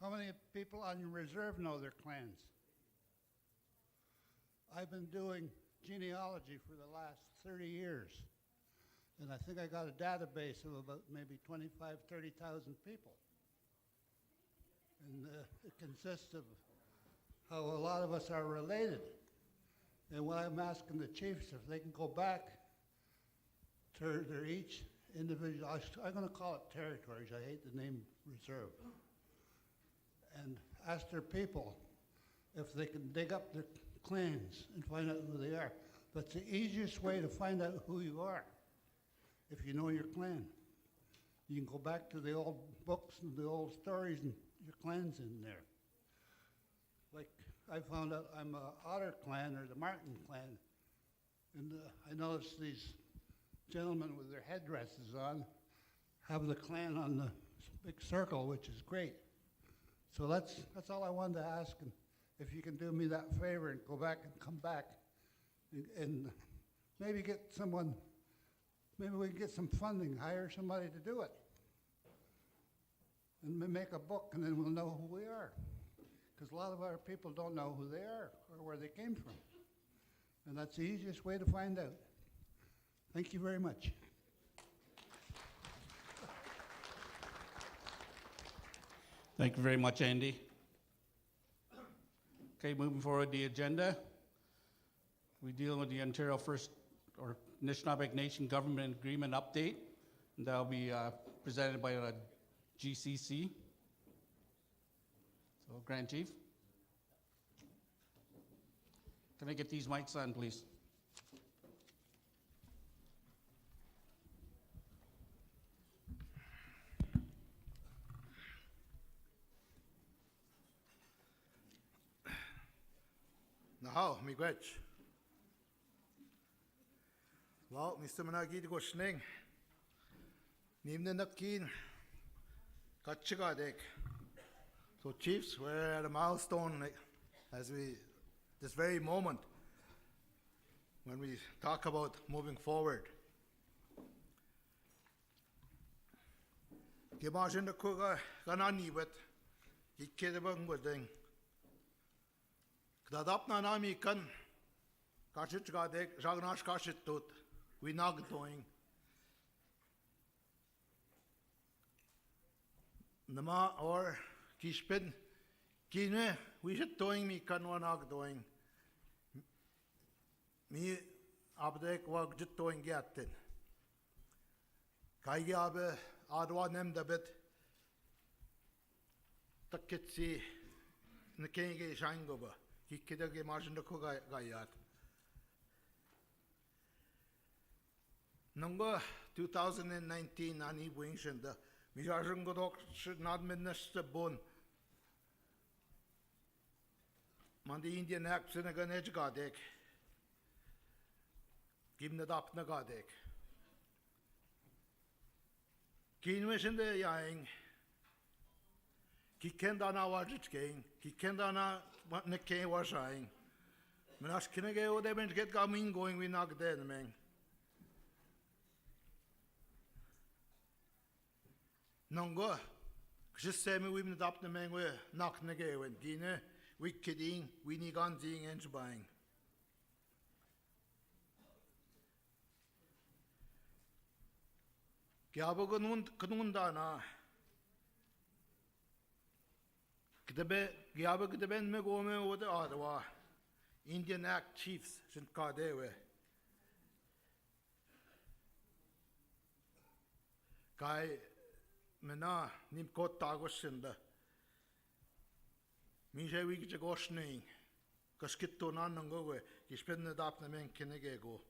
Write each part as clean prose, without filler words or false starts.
How many people on your reserve know their clans? I've been doing genealogy for the last 30 years, and I think I got a database of about maybe 25, 30,000 people. And it consists of how a lot of us are related. And what I'm asking the chiefs, if they can go back to their each individual, I'm going to call it territories, I hate the name reserve, and ask their people if they can dig up their clans and find out who they are. That's the easiest way to find out who you are, if you know your clan. You can go back to the old books and the old stories and your clan's in there. Like, I found out I'm a Otter clan or the Martin clan, and I noticed these gentlemen with their headdresses on have the clan on the big circle, which is great. So that's all I wanted to ask, and if you can do me that favor and go back and come back and maybe get someone, maybe we can get some funding, hire somebody to do it, and make a book, and then we'll know who we are. Because a lot of our people don't know who they are or where they came from. And that's the easiest way to find out. Thank you very much. Thank you very much, Andy. Okay, moving forward the agenda. We deal with the Ontario First or Anishinaabe Nation Government Agreement Update. And that'll be presented by the GCC. So, Grand Chief. Can I get these mics on, please? Nahau, miigwech. Well, Mr. Managi to go sning. Nimne nakin. Kachigadek. So, chiefs, we're at a milestone as we, this very moment, when we talk about moving forward. Gimashin the Kuga Ganani with Gikidabang with Ding. Gdadapna Nami kan Kashit Gadek, Jagnash Kashit Tut, we not doing. Nama or Kishpin, Kine, we should doing me can one ag doing. Me abdek wag jit doing yatin. Kaigabe adwa nem da bit takitsi Nakenge Shangoba, Kikidage Margin the Kugayat. Number 2019 Ani Wings and the Mijarangodok should not minister bone. Man the Indian Act Senegan Edge Gadek. Give the Dap Nagadek. Kinwish in the Yang. Kikendana Wajit King. Kikendana what Neke was shying. Menash Kinege, they went get coming going, we knock dead, man. Nongo, just say me women adopt the man where knock nege when dinner, we kidding, we need on seeing and buying. Giabo Gunundana Gdebe Giabo Gdeben Megome or the Ottawa Indian Act Chiefs, St. Cardewe. Guy Mena nim kot tagoshinda. Minje wiki to goshning. Kaskito nanangowe. You spend it up the men kinegego.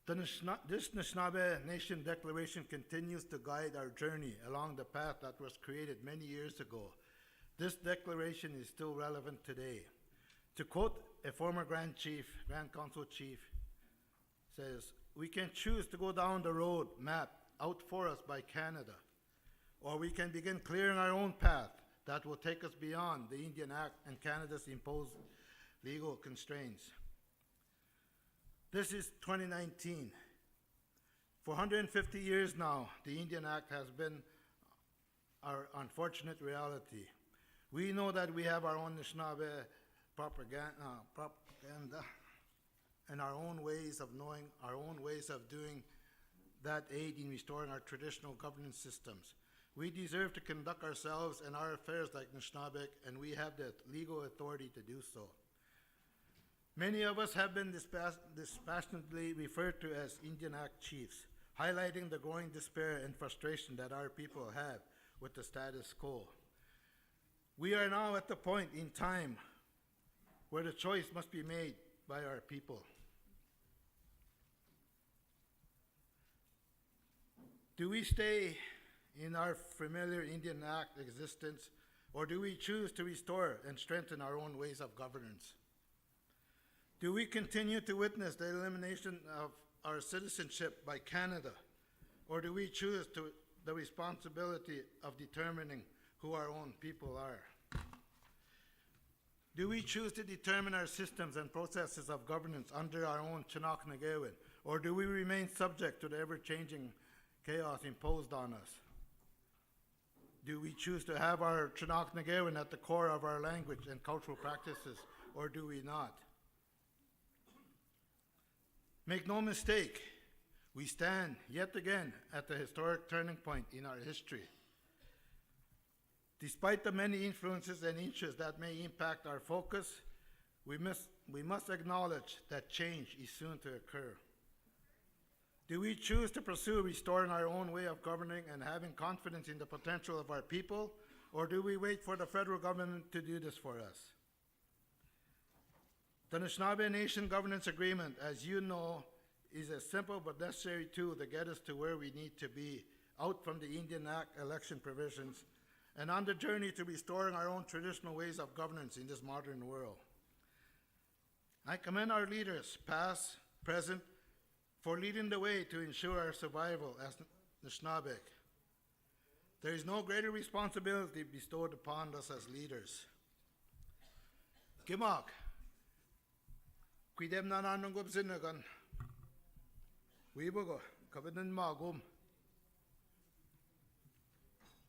This Anishinaabe Nation Declaration continues to guide our journey along the path that was created many years ago. This declaration is still relevant today. To quote a former Grand Council Chief, says, we can choose to go down the road mapped out for us by Canada, or we can begin clearing our own path that will take us beyond the Indian Act and Canada's imposed legal constraints. This is 2019. For 150 years now, the Indian Act has been our unfortunate reality. We know that we have our own Anishinaabe propaganda and our own ways of knowing, our own ways of doing that aid in restoring our traditional governance systems. We deserve to conduct ourselves and our affairs like Anishinaabe, and we have the legal authority to do so. Many of us have been dispassionately referred to as Indian Act chiefs, highlighting the growing despair and frustration that our people have with the status quo. We are now at the point in time where the choice must be made by our people. Do we stay in our familiar Indian Act existence, or do we choose to restore and strengthen our own ways of governance? Do we continue to witness the elimination of our citizenship by Canada, or do we choose the responsibility of determining who our own people are? Do we choose to determine our systems and processes of governance under our own Chinaac-Nagewin, or do we remain subject to the ever-changing chaos imposed on us? Do we choose to have our Chinaac-Nagewin at the core of our language and cultural practices, or do we not? Make no mistake, we stand yet again at the historic turning point in our history. Despite the many influences and interests that may impact our focus, we must acknowledge that change is soon to occur. Do we choose to pursue restoring our own way of governing and having confidence in the potential of our people, or do we wait for the federal government to do this for us? The Anishinaabe Nation Governance Agreement, as you know, is a simple but necessary tool to get us to where we need to be, out from the Indian Act election provisions, and on the journey to restoring our own traditional ways of governance in this modern world. I commend our leaders, past, present, for leading the way to ensure our survival as Anishinaabe. There is no greater responsibility bestowed upon us as leaders. Gimak, Quidem nananungub sinagan, Wibogo, Kabadan Magum.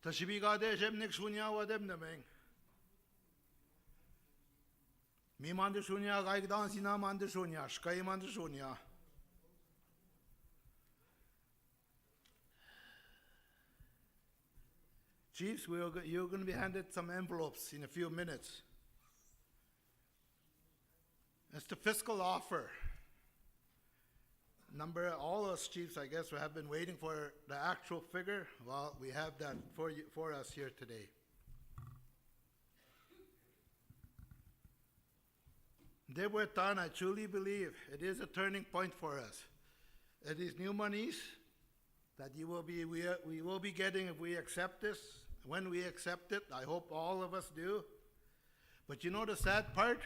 Tashibiga de Jemnik Shunya Wadem Nameng. Mi Mandashunya, Gaigdan Sina Mandashunya, Sky Mandashunya. Chiefs, you're going to be handed some envelopes in a few minutes. It's the fiscal offer. All us chiefs, I guess, have been waiting for the actual figure. Well, we have that for us here today. Debuetan, I truly believe it is a turning point for us. It is new monies that we will be getting if we accept this. When we accept it, I hope all of us do. But you know the sad part?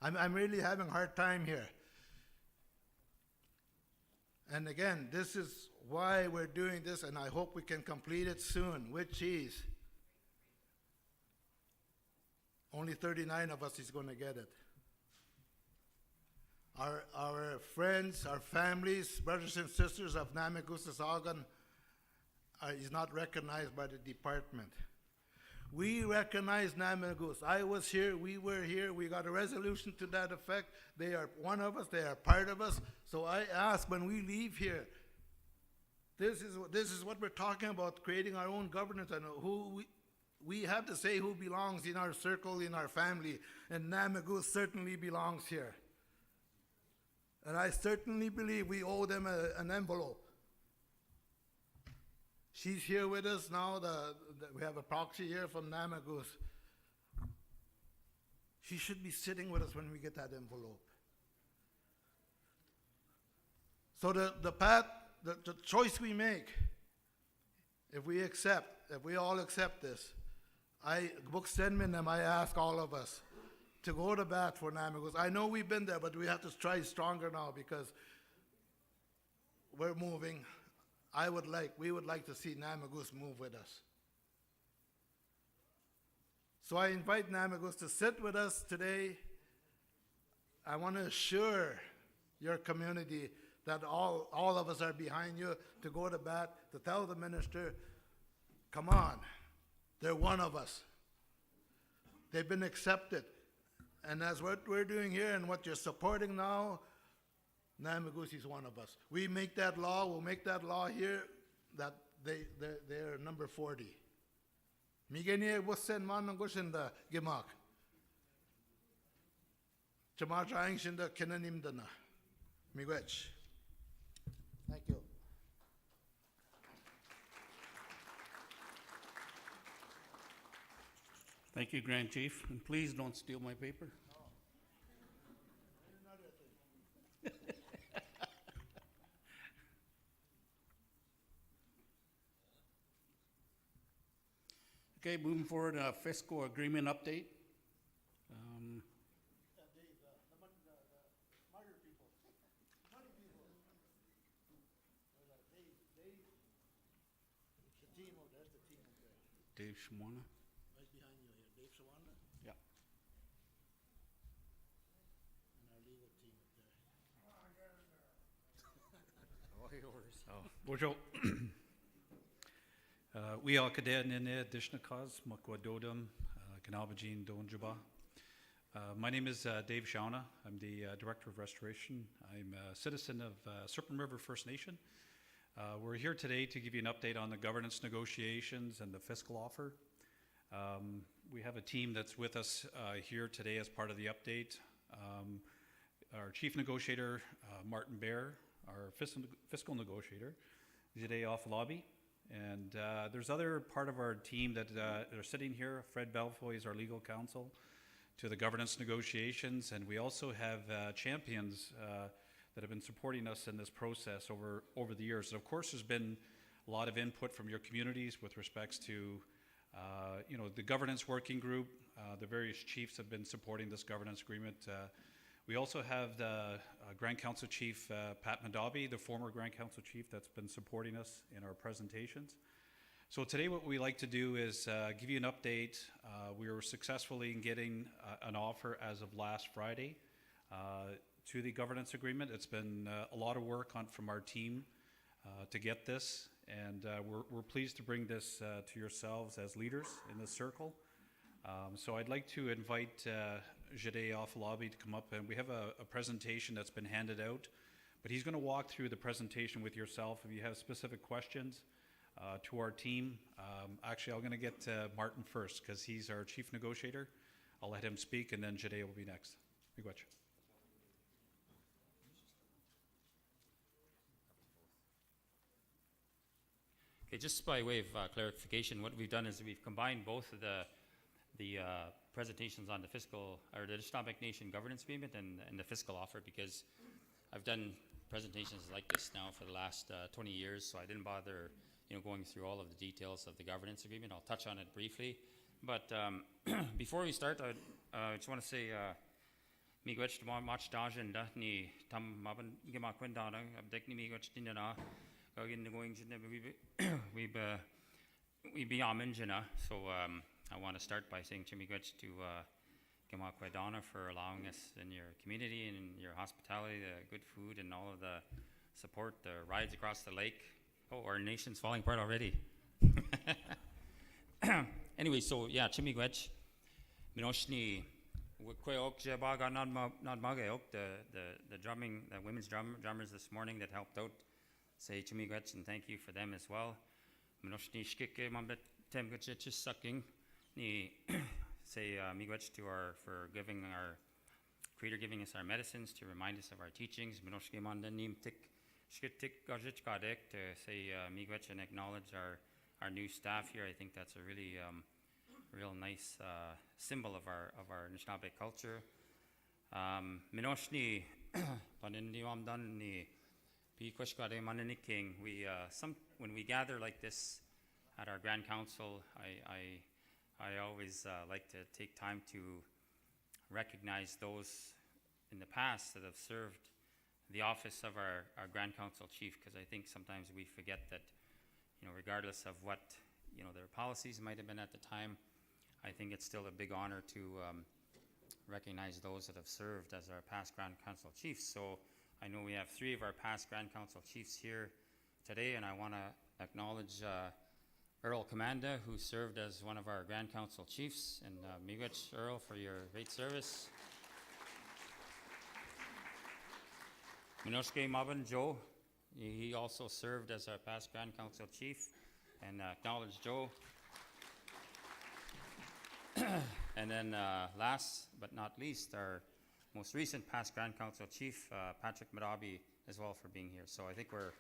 I'm really having a hard time here. And again, this is why we're doing this, and I hope we can complete it soon, which is only 39 of us is going to get it. Our friends, our families, brothers and sisters of Namagusasagan is not recognized by the department. We recognize Namagus. I was here, we were here, we got a resolution to that effect. They are one of us, they are part of us. So I ask when we leave here, this is what we're talking about, creating our own governance, and who we have to say who belongs in our circle, in our family, and Namagus certainly belongs here. And I certainly believe we owe them an envelope. She's here with us now. We have a proxy here from Namagus. She should be sitting with us when we get that envelope. So the choice we make, if we all accept this, I ask all of us to go to bat for Namagus. I know we've been there, but we have to try stronger now because we're moving. We would like to see Namagus move with us. So I invite Namagus to sit with us today. I want to assure your community that all of us are behind you to go to bat, to tell the minister Come on, they're one of us. They've been accepted. And as what we're doing here and what you're supporting now, Namagusi is one of us. We make that law, we'll make that law here, that they're number 40. Migenie wussen man ng gusenda gemak. Chamatraing shinda kinanim dana. Miigwech. Thank you. Thank you, Grand Chief, and please don't steal my paper. Okay, moving forward, fiscal agreement update. Dave Shimwana. Right behind you here, Dave Shawanda Yeah. and our legal team up there. All yours. Bonjour. We are Kader Nene Dishnakaz, Makwadodam, Kanabajin Donjaba. My name is Dave Shauna. I'm the Director of Restoration. I'm a citizen of Serpent River First Nation. We're here today to give you an update on the governance negotiations and the fiscal offer. We have a team that's with us here today as part of the update. Our Chief Negotiator, Martin Bear, our fiscal negotiator, Jide Off-Lobby, and there's other part of our team that are sitting here. Fred Belfoy is our legal counsel to the governance negotiations, and we also have champions that have been supporting us in this process over the years. And of course, there's been a lot of input from your communities with respects to the governance working group. The various chiefs have been supporting this governance agreement. We also have the Grand Council Chief, Pat Madabi, the former Grand Council Chief that's been supporting us in our presentations. So today what we like to do is give you an update. We were successfully in getting an offer as of last Friday to the governance agreement. It's been a lot of work from our team to get this, and we're pleased to bring this to yourselves as leaders in this circle. So I'd like to invite Jide Off-Lobby to come up, and we have a presentation that's been handed out, but he's going to walk through the presentation with yourself. If you have specific questions to our team, actually I'm going to get Martin first because he's our chief negotiator. I'll let him speak, and then Jide will be next. Miigwech. Okay, just by way of clarification, what we've done is we've combined both of the presentations on the fiscal, or the Anishinaabe Nation Governance Agreement and the fiscal offer, because I've done presentations like this now for the last 20 years, so I didn't bother going through all of the details of the governance agreement. I'll touch on it briefly. But before we start, I just want to say, miigwech mach dajan da ni tam maban gemakwendana abdek ni miigwech dinana gagin going we be aminjana. So I want to start by saying chimiigwech to Gemakwedana for allowing us in your community and in your hospitality, the good food and all of the support, the rides across the lake. Oh, our nation's falling apart already. Anyway, so yeah, chimiigwech minoshni kweok jebaga nadmageok, the drumming, the women's drummers this morning that helped out. Say chimiigwech and thank you for them as well. Minoshni shkike mambet temgachich sucking ni say miigwech to for giving our Creator giving us our medicines to remind us of our teachings. Minoshke mandanim tik shkitik gajich kadek to say miigwech and acknowledge our new staff here. I think that's a really real nice symbol of our Anishinaabe culture. Minoshni panindiwam dan ni pikweshkade mananiking. We when we gather like this at our Grand Council, I always like to take time to recognize those in the past that have served the office of our Grand Council Chief, because I think sometimes we forget that, regardless of what, their policies might have been at the time, I think it's still a big honor to recognize those that have served as our past Grand Council Chiefs. So I know we have 3 of our past Grand Council Chiefs here today, and I want to acknowledge Earl Commanda, who served as one of our Grand Council chiefs, and miigwech, Earl, for your great service. Minoshke Maban Joe, he also served as our past Grand Council chief, and acknowledge Joe. And then last but not least, our most recent past Grand Council chief, Patrick Madabi, as well, for being here. So I think we're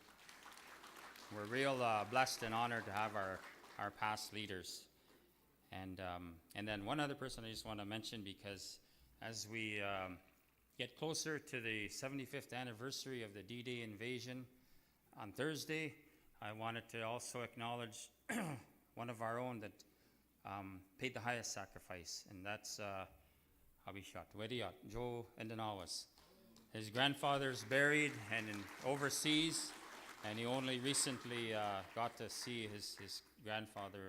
real blessed and honored to have our past leaders. And then one other person I just want to mention, because as we get closer to the 75th anniversary of the D-Day invasion on Thursday, I wanted to also acknowledge one of our own that paid the highest sacrifice, and that's Abishat Wediyat, Joe Endanawas. His grandfather's buried and overseas, and he only recently got to see his grandfather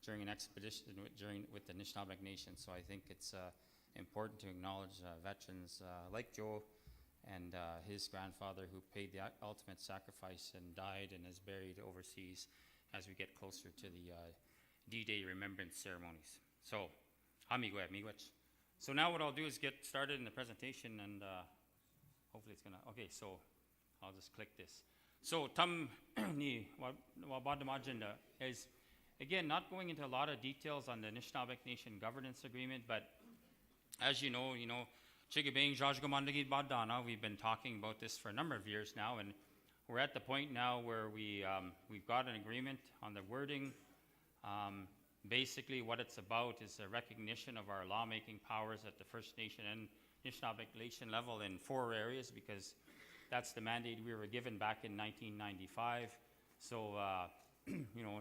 during an expedition with the Anishinaabeg Nation. So I think it's important to acknowledge veterans like Joe and his grandfather, who paid the ultimate sacrifice and died and is buried overseas, as we get closer to the D-Day remembrance ceremonies. So, miigwech. So now what I'll do is get started in the presentation, and hopefully it's gonna, okay, so I'll just click this. So tam ni wabadam agenda is, again, not going into a lot of details on the Anishinaabeg Nation Governance Agreement, but as you know, Chigabing Jajgamandagid Badana, we've been talking about this for a number of years now, and we're at the point now where we've got an agreement on the wording. Basically, what it's about is a recognition of our lawmaking powers at the First Nation and Anishinaabeg Nation level in 4 areas, because that's the mandate we were given back in 1995. So,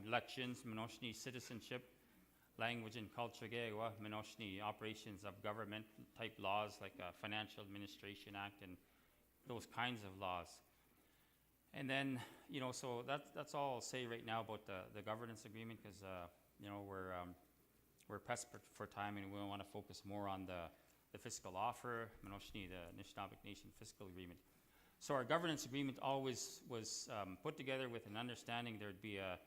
elections, Minoshni citizenship, language and culture, Minoshni operations of government type laws like Financial Administration Act and those kinds of laws. And then, so that's all I'll say right now about the governance agreement, because, we're pressed for time, and we want to focus more on the fiscal offer, Minoshni, the Anishinaabeg Nation fiscal agreement. So our governance agreement always was put together with an understanding there'd be a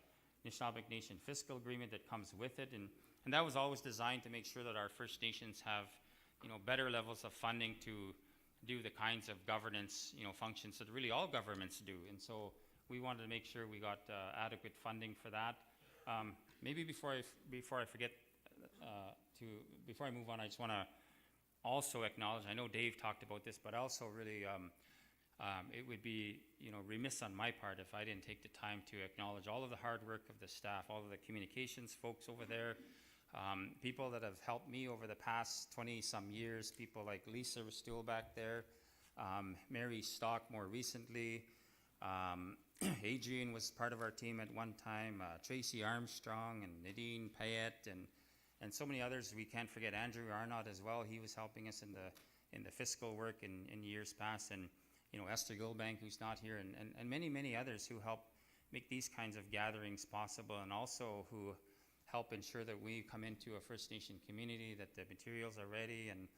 Anishinaabeg Nation fiscal agreement that comes with it, and that was always designed to make sure that our First Nations have, better levels of funding to do the kinds of governance, functions that really all governments do. And so we wanted to make sure we got adequate funding for that. Maybe before I forget, before I move on, I just want to also acknowledge, I know Dave talked about this, but also really it would be remiss on my part if I didn't take the time to acknowledge all of the hard work of the staff, all of the communications folks over there, people that have helped me over the past 20-some years, people like Lisa was still back there, Mary Stock more recently, Adrian was part of our team at one time, Tracy Armstrong and Nadine Payette, and so many others. We can't forget Andrew Arnott as well. He was helping us in the fiscal work in years past, and Esther Gilbank, who's not here, and many, many others who help make these kinds of gatherings possible, and also who help ensure that we come into a First Nation community, that the materials are ready, and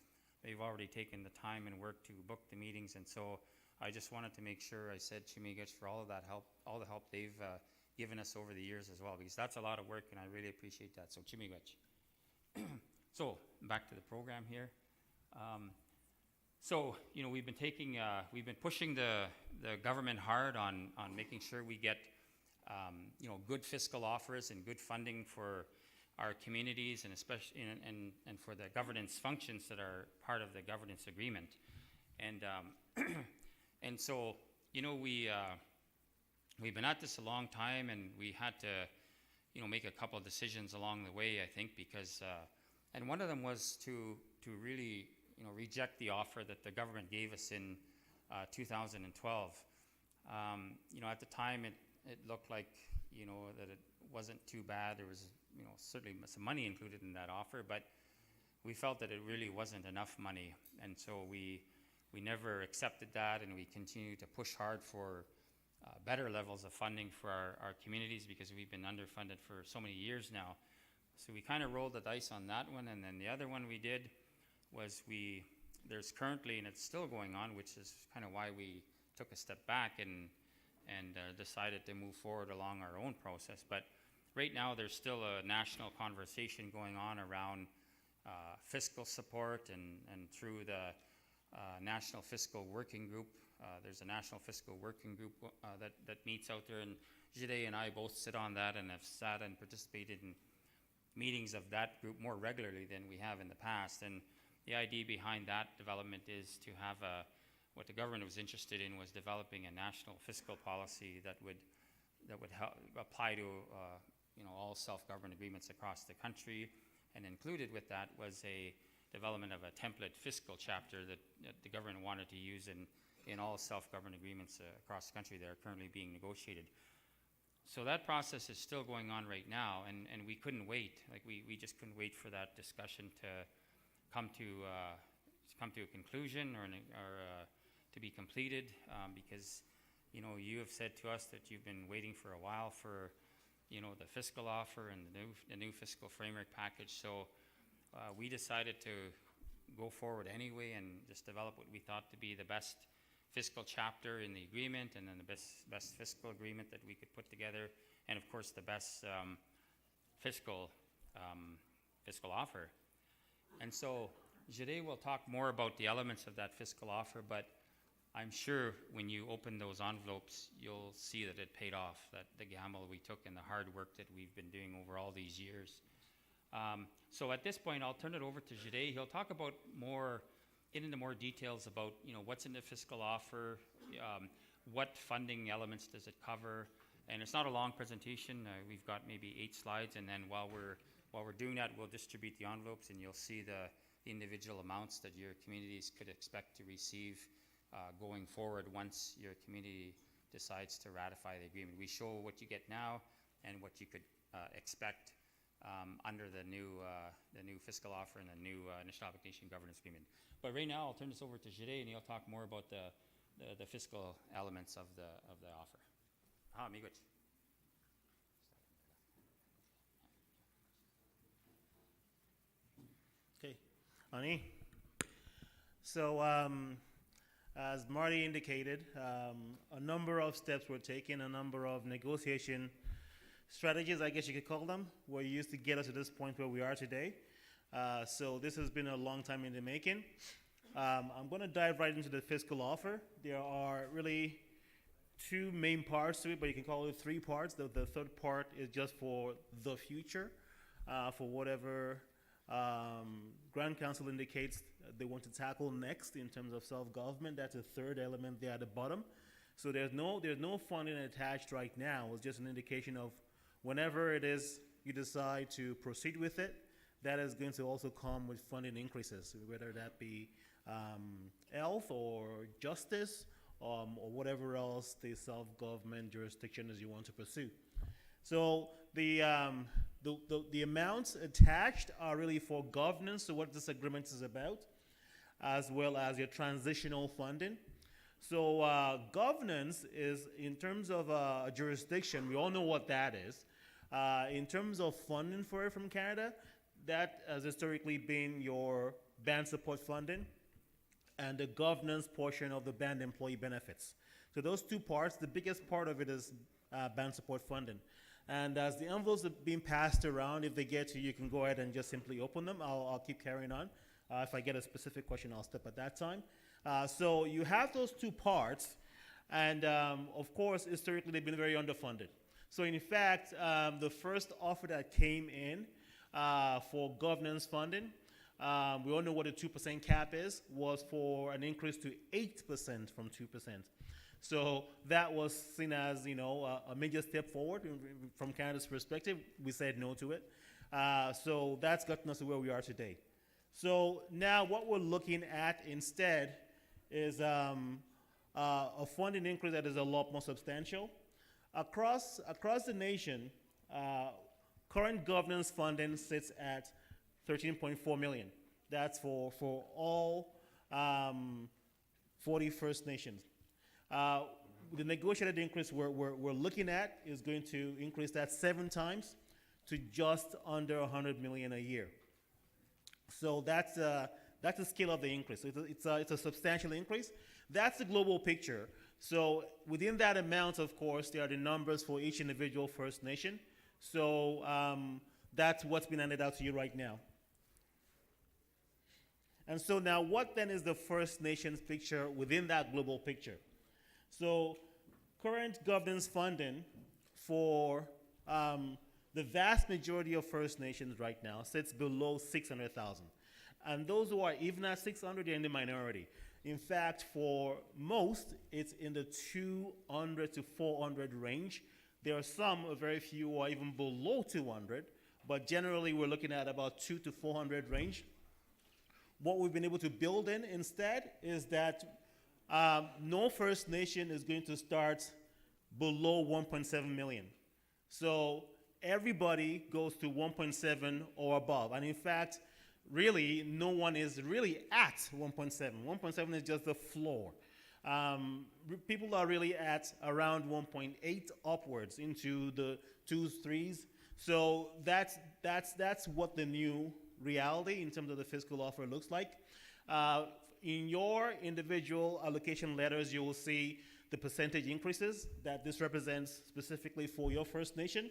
they've already taken the time and work to book the meetings. And so I just wanted to make sure I said Chimigach for all of that help, all the help they've given us over the years as well, because that's a lot of work, and I really appreciate that. So Chimigach. So back to the program here. So we've been pushing the government hard on making sure we get good fiscal offers and good funding for our communities, and especially and for the governance functions that are part of the governance agreement. And and so we've been at this a long time, and we had to make a couple of decisions along the way, I think, because and one of them was to really reject the offer that the government gave us in 2012. At the time, it looked like that it wasn't too bad. There was certainly some money included in that offer, but we felt that it really wasn't enough money, and so we never accepted that, and we continued to push hard for better levels of funding for our communities, because we've been underfunded for so many years now. So we kind of rolled the dice on that one, and then the other one we did was there's currently, and it's still going on, which is kind of why we took a step back and decided to move forward along our own process. But right now, there's still a national conversation going on around fiscal support and through the National Fiscal Working Group. There's a National Fiscal Working Group that meets out there, and Jide and I both sit on that and have sat and participated in meetings of that group more regularly than we have in the past. And the idea behind that development is to have what the government was interested in was developing a national fiscal policy that would help apply to all self-government agreements across the country. And included with that was a development of a template fiscal chapter that the government wanted to use in all self-government agreements across the country that are currently being negotiated. So that process is still going on right now, and we couldn't wait. Like we just couldn't wait for that discussion to come to a conclusion or to be completed, because you have said to us that you've been waiting for a while for the fiscal offer and the new fiscal framework package. So we decided to go forward anyway and just develop what we thought to be the best fiscal chapter in the agreement, and then the best fiscal agreement that we could put together, and of course the best fiscal offer. And so Jide will talk more about the elements of that fiscal offer, but I'm sure when you open those envelopes, you'll see that it paid off, that the gamble we took and the hard work that we've been doing over all these years. So at this point, I'll turn it over to Jide. He'll talk about get into more details about what's in the fiscal offer, what funding elements does it cover, and it's not a long presentation. We've got maybe 8 slides, and then while we're doing that, we'll distribute the envelopes, and you'll see the individual amounts that your communities could expect to receive going forward once your community decides to ratify the agreement. We show what you get now and what you could expect under the new fiscal offer and the new Anishinaabe Nation Governance Agreement. But right now, I'll turn this over to Jide, and he'll talk more about the fiscal elements of the offer. Miigwech. Okay, Ani. So, as Marty indicated, a number of steps were taken, a number of negotiation strategies, I guess you could call them, were used to get us to this point where we are today. So this has been a long time in the making. I'm going to dive right into the fiscal offer. There are really 2 main parts to it, but you can call it 3 parts. The third part is just for the future, for whatever Grand Council indicates they want to tackle next in terms of self-government. That's a third element there at the bottom. So there's no funding attached right now. It's just an indication of whenever it is you decide to proceed with it, that is going to also come with funding increases, whether that be health or justice or whatever else the self-government jurisdiction is you want to pursue. So the amounts attached are really for governance, so what this agreement is about, as well as your transitional funding. So governance is, in terms of jurisdiction, we all know what that is. In terms of funding for it from Canada, that has historically been your band support funding and the governance portion of the band employee benefits. So those 2 parts, the biggest part of it is band support funding. And as the envelopes are being passed around, if they get to you, you can go ahead and just simply open them. I'll keep carrying on. If I get a specific question, I'll step at that time. So you have those 2 parts, and of course, historically, they've been very underfunded. So in fact, the first offer that came in for governance funding, we all know what a 2% cap is, was for an increase to 8% from 2%. So that was seen as, a major step forward from Canada's perspective. We said no to it. So that's gotten us to where we are today. So now what we're looking at instead is a funding increase that is a lot more substantial. Across the nation, current governance funding sits at $13.4 million. That's for all 40 First Nations. The negotiated increase we're looking at is going to increase that 7 times to just under $100 million a year. So that's the scale of the increase. It's a substantial increase. That's the global picture. So within that amount, of course, there are the numbers for each individual First Nation. So that's what's been handed out to you right now. And so now, what then is the First Nations picture within that global picture? So current governance funding for the vast majority of First Nations right now sits below 600,000. And those who are even at 600, they're in the minority. In fact, for most, it's in the 200 to 400 range. There are some, a very few, who are even below 200, but generally we're looking at about 200 to 400 range. What we've been able to build in instead is that no First Nation is going to start below 1.7 million. So everybody goes to 1.7 or above. And in fact, really, no one is really at 1.7. 1.7 is just the floor. People are really at around 1.8 upwards into the 2s, 3s. So that's what the new reality in terms of the fiscal offer looks like. In your individual allocation letters, you will see the percentage increases that this represents specifically for your First Nation.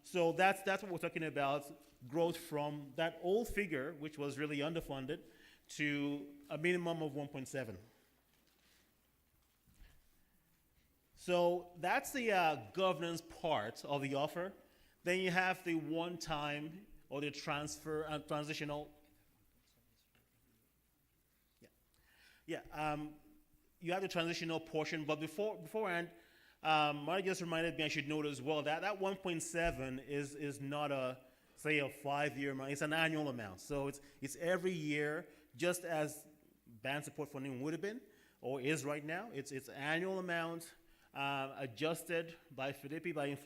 So that's what we're talking about, growth from that old figure, which was really underfunded, to a minimum of 1.7. So that's the governance part of the offer. Then you have the one-time or the transfer and transitional. You have the transitional portion, but beforehand, Marty just reminded me I should note as well that 1.7 is not a, say, a 5-year amount. It's an annual amount. So it's every year, just as band support funding would have been or is right now. It's annual amount adjusted by FDIPI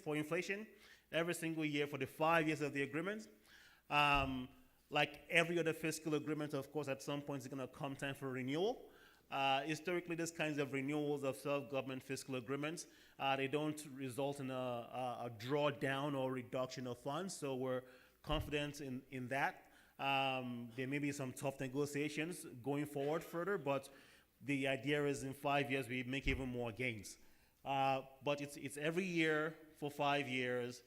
for inflation every single year for the 5 years of the agreement. Like every other fiscal agreement, of course, at some point it's going to come time for renewal. Historically, these kinds of renewals of self-government fiscal agreements, they don't result in a drawdown or reduction of funds, so we're confident in that. There may be some tough negotiations going forward further, but the idea is in 5 years we make even more gains. But it's every year for 5 years,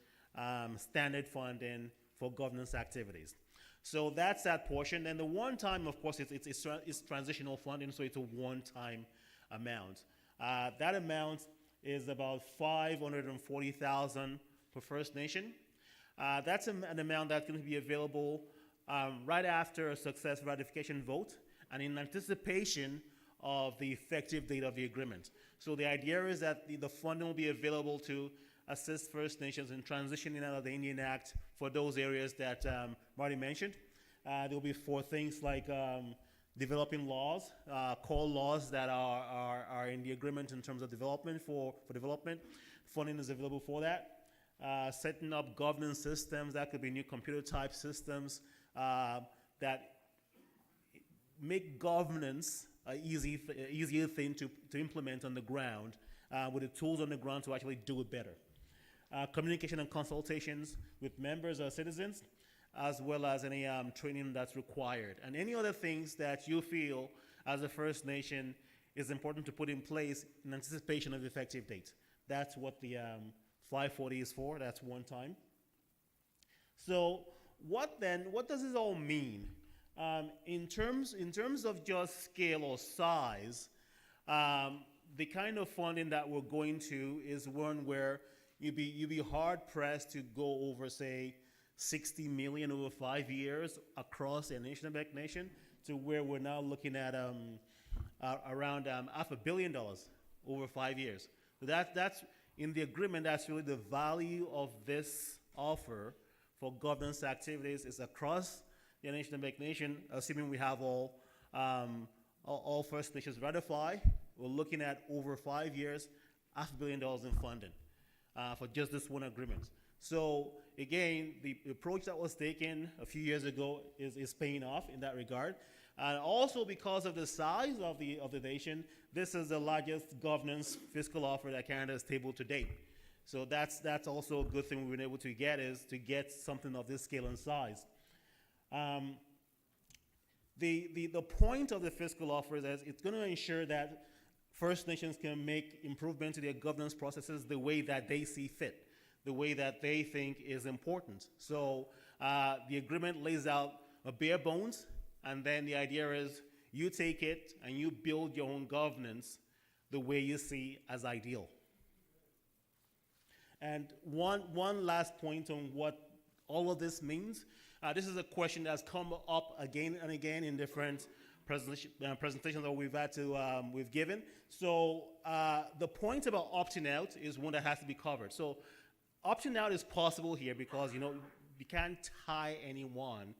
standard funding for governance activities. So that's that portion. And the one-time, of course, it's transitional funding, so it's a one-time amount. That amount is about $540,000 per First Nation. That's an amount that's going to be available right after a success ratification vote and in anticipation of the effective date of the agreement. So the idea is that the funding will be available to assist First Nations in transitioning out of the Indian Act for those areas that Marty mentioned. There will be for things like developing laws, core laws that are in the agreement in terms of development for development. Funding is available for that. Setting up governance systems, that could be new computer type systems that make governance an easier thing to implement on the ground with the tools on the ground to actually do it better. Communication and consultations with members or citizens, as well as any training that's required. And any other things that you feel as a First Nation is important to put in place in anticipation of the effective date. That's what the 540 is for, that's one time. So what does this all mean? In terms of just scale or size, the kind of funding that we're going to is one where you'd be hard pressed to go over, say, 60 million over 5 years across the Anishinaabe Nation to where we're now looking at around $500 million over 5 years. So that's in the agreement. That's really the value of this offer for governance activities is across the Anishinaabe Nation, assuming we have all First Nations ratify. We're looking at over 5 years, $500 million in funding for just this one agreement. So again, the approach that was taken a few years ago is paying off in that regard. And also because of the size of the nation, this is the largest governance fiscal offer that Canada has tabled to date. So that's also a good thing we've been able to get, is to get something of this scale and size. The point of the fiscal offer is that it's going to ensure that First Nations can make improvements to their governance processes the way that they see fit. the way that they think is important. So the agreement lays out a bare bones, and then the idea is you take it and you build your own governance the way you see as ideal. And one last point on what all of this means. This is a question that's come up again and again in different presentations that we've given. So the point about opting out is one that has to be covered. So opting out is possible here because you can't tie anyone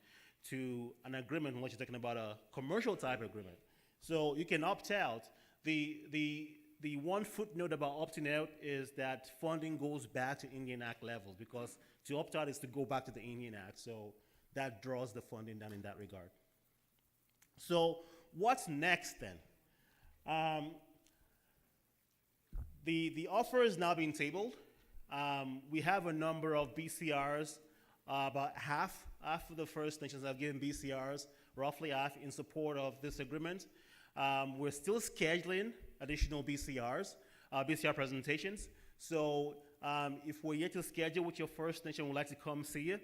to an agreement unless you're talking about a commercial type agreement. So you can opt out. The one footnote about opting out is that funding goes back to Indian Act levels, because to opt out is to go back to the Indian Act. So that draws the funding down in that regard. So what's next then? The offer is now being tabled. We have a number of BCRs, about half of the First Nations have given BCRs, roughly half, in support of this agreement. We're still scheduling additional BCRs, BCR presentations. So if we're yet to schedule with your First Nation, we'd like to come see you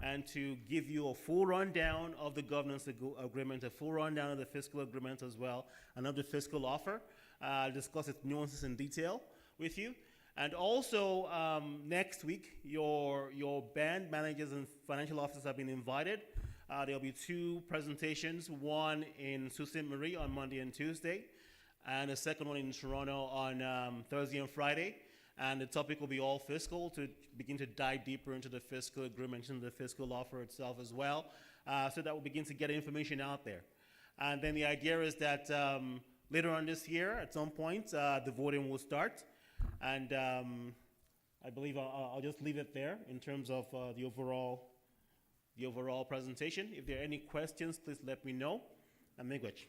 and to give you a full rundown of the governance agreement, a full rundown of the fiscal agreement as well, and of the fiscal offer, discuss its nuances in detail with you. And also, next week, your band managers and financial officers have been invited. There'll be 2 presentations, one in Sault Ste. Marie on Monday and Tuesday, and a second one in Toronto on Thursday and Friday. And the topic will be all fiscal, to begin to dive deeper into the fiscal agreement and the fiscal offer itself as well, so that we'll begin to get information out there. And then the idea is that later on this year, at some point, the voting will start. And I believe I'll just leave it there in terms of the overall presentation. If there are any questions, please let me know. And miigwech.